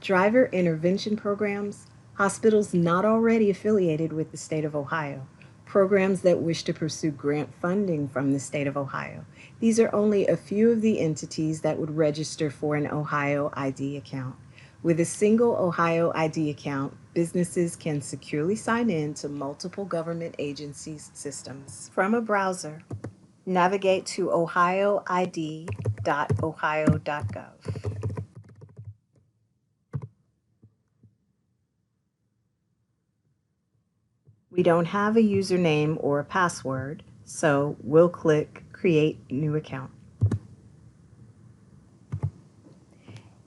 Driver intervention programs, hospitals not already affiliated with the state of Ohio, programs that wish to pursue grant funding from the state of Ohio. These are only a few of the entities that would register for an Ohio ID account. With a single Ohio ID account, businesses can securely sign in to multiple government agencies' systems. From a browser, navigate to ohioid.ohio.gov. We don't have a username or a password, so we'll click Create New Account.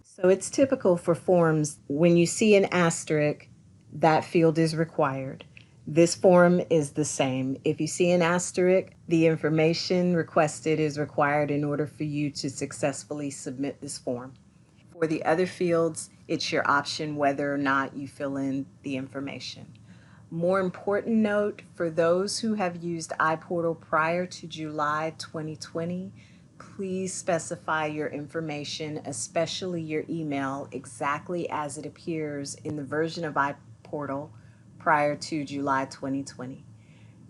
So it's typical for forms when you see an asterisk, that field is required. This form is the same. If you see an asterisk, the information requested is required in order for you to successfully submit this form. For the other fields, it's your option whether or not you fill in the information. More important note, for those who have used iPortal prior to July 2020, please specify your information, especially your email, exactly as it appears in the version of iPortal prior to July 2020.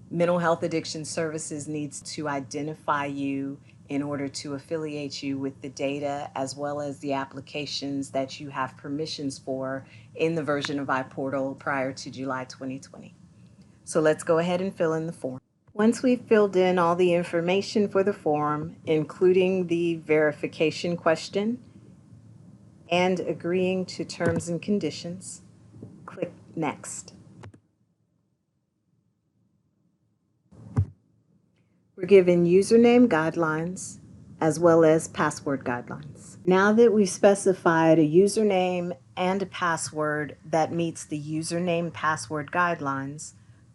Mental Health Addiction Services needs to identify you in order to affiliate you with the data as well as the applications that you have permissions for in the version of iPortal prior to July 2020. So let's go ahead and fill in the form. Once we've filled in all the information for the form, including the verification question and agreeing to terms and conditions, click Next. We're given username guidelines as well as password guidelines. Now that we've specified a username and a password that meets the username password guidelines,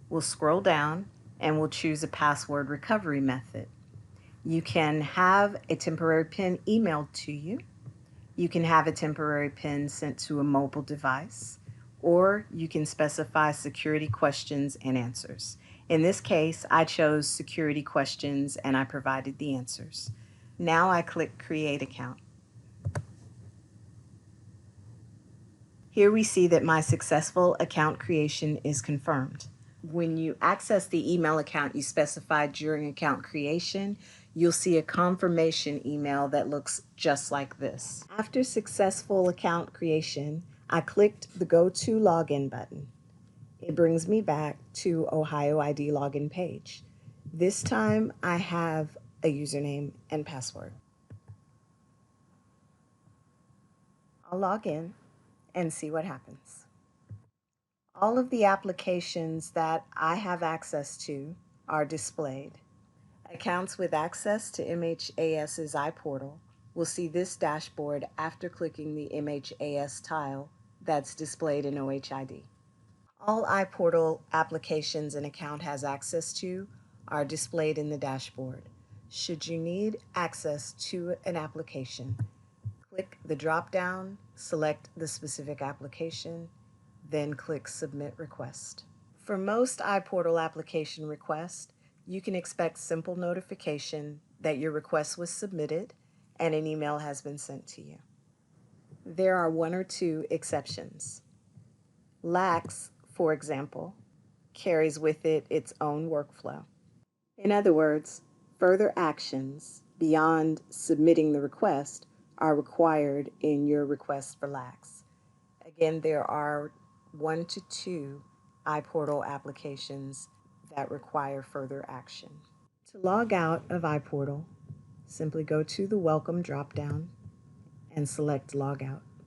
we'll scroll down and we'll choose a password recovery method. You can have a temporary PIN emailed to you. You can have a temporary PIN sent to a mobile device, or you can specify security questions and answers. In this case, I chose security questions and I provided the answers. Now I click Create Account. Here we see that my successful account creation is confirmed. When you access the email account you specified during account creation, you'll see a confirmation email that looks just like this. After successful account creation, I clicked the Go to Login button. It brings me back to Ohio ID login page. This time I have a username and password. I'll log in and see what happens. All of the applications that I have access to are displayed. Accounts with access to MHAS's iPortal will see this dashboard after clicking the MHAS tile that's displayed in OHID. All iPortal applications an account has access to are displayed in the dashboard. Should you need access to an application, click the drop-down, select the specific application, then click Submit Request. For most iPortal application requests, you can expect simple notification that your request was submitted and an email has been sent to you. There are one or two exceptions. LACS, for example, carries with it its own workflow. In other words, further actions beyond submitting the request are required in your request for LACS. Again, there are 1 to 2 iPortal applications that require further action. To log out of iPortal, simply go to the Welcome drop-down and select Log Out.